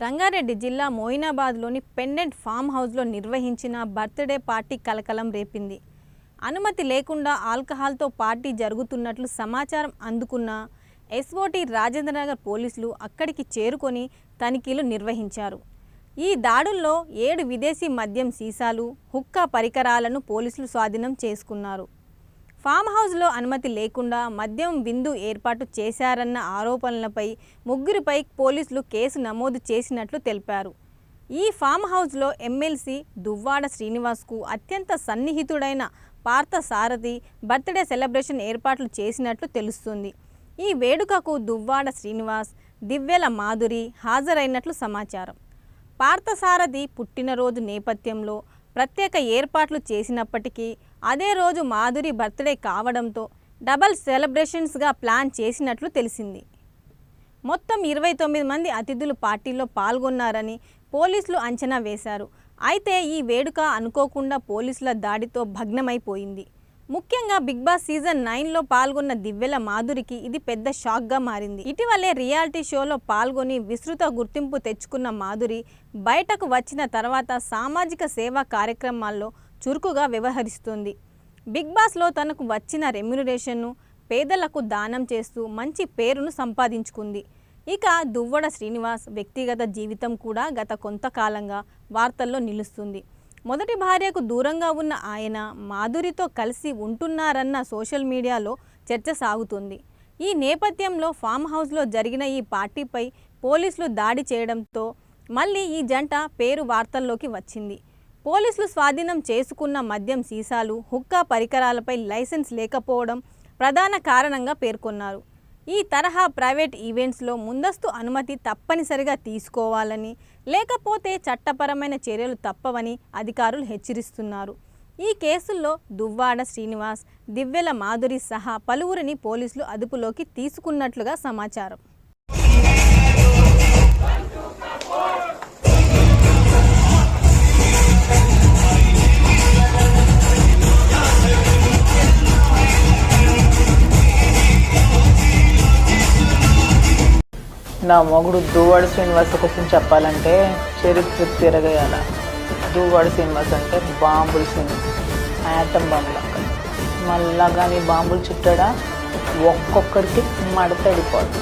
రంగారెడ్డి జిల్లా మోయినాబాద్లోని pendant form హౌస్లో నిర్వహించిన బర్త్డే పార్టీ కలకలం రేపింది. అనుమతి లేకుండా ఆల్కహాల్తో పార్టీ జరుగుతున్నట్లు సమాచారం అందుకున్న ఎస్ఓటీ రాజేంద్రనగర్ పోలీసులు అక్కడికి చేరుకొని తనిఖీలు నిర్వహించారు. ఈ దాడుల్లో 7 విదేశీ మద్యం సీసాలు, హుక్కా పరికరాలను పోలీసులు స్వాధీనం చేసుకున్నారు. ఫామ్ హౌస్లో అనుమతి లేకుండా మద్యం విందు ఏర్పాటు చేశారన్న ఆరోపణలపై ముగ్గురిపై పోలీసులు కేసు నమోదు చేసినట్లు తెలిపారు. ఈ ఫామ్ హౌస్లో ఎమ్మెల్సీ దువ్వాడ శ్రీనివాస్కు అత్యంత సన్నిహితుడైన పార్థసారథి బర్త్డే సెలబ్రేషన్ ఏర్పాట్లు చేసినట్లు తెలుస్తుంది. ఈ వేడుకకు దువ్వాడ శ్రీనివాస్, దివ్యల మాధురి హాజరైనట్లు సమాచారం. పార్థసారథి పుట్టినరోజు నేపథ్యంలో ప్రత్యేక ఏర్పాట్లు చేసినప్పటికీ అదే రోజు మాధురి బర్త్డే కావడంతో డబల్ సెలబ్రేషన్స్గా ప్లాన్ చేసినట్లు తెలిసింది. మొత్తం 29 మంది అతిథులు పార్టీలో పాల్గొన్నారని పోలీసులు అంచనా వేశారు. అయితే ఈ వేడుక అనుకోకుండా పోలీసుల దాడితో భగ్నమైపోయింది. ముఖ్యంగా బిగ్ బాస్ సీజన్ 9లో పాల్గొన్న దివ్యల మాధురికి ఇది పెద్ద షాక్గా మారింది. ఇటీవలే రియాలిటీ షోలో పాల్గొని విస్తృత గుర్తింపు తెచ్చుకున్న మాధురి బయటకు వచ్చిన తర్వాత సామాజిక సేవా కార్యక్రమాల్లో చురుకుగా వ్యవహరిస్తుంది. బిగ్ బాస్లో తనకు వచ్చిన రెమ్యునరేషన్ను పేదలకు దానం చేస్తూ మంచి పేరును సంపాదించుకుంది. ఇక దువ్వడ శ్రీనివాస్ వ్యక్తిగత జీవితం కూడా గత కొంతకాలంగా వార్తల్లో నిలుస్తుంది. మొదటి భార్యకు దూరంగా ఉన్న ఆయన మాధురితో కలిసి ఉంటున్నారన్న సోషల్ మీడియాలో చర్చ సాగుతుంది. ఈ నేపథ్యంలో ఫామ్ హౌస్లో జరిగిన ఈ పార్టీపై పోలీసులు దాడి చేయడంతో మళ్ళీ ఈ జంట పేరు వార్తల్లోకి వచ్చింది. పోలీసులు స్వాధీనం చేసుకున్న మద్యం సీసాలు, హుక్కా పరికరాలపై లైసెన్స్ లేకపోవడం ప్రధాన కారణంగా పేర్కొన్నారు. ఈ తరహా ప్రైవేట్ ఈవెంట్స్లో ముందస్తు అనుమతి తప్పనిసరిగా తీసుకోవాలని, లేకపోతే చట్టపరమైన చర్యలు తప్పవని అధికారులు హెచ్చరిస్తున్నారు. ఈ కేసుల్లో దువ్వాడ శ్రీనివాస్, దివ్యల మాధురి సహా పలువురిని పోలీసులు అదుపులోకి తీసుకున్నట్లుగా సమాచారం. నా మొగుడు దువ్వాడ శ్రీనివాస్ కోసం చెప్పాలంటే చరిత్ర తిరగేయాల. దువ్వాడ శ్రీనివాస్ అంటే బాంబులు సినిమా, యాటం బాంబులు. మళ్ళా కానీ బాంబులు చుట్టాడా ఒక్కొక్కరికి మడతడిపోదు.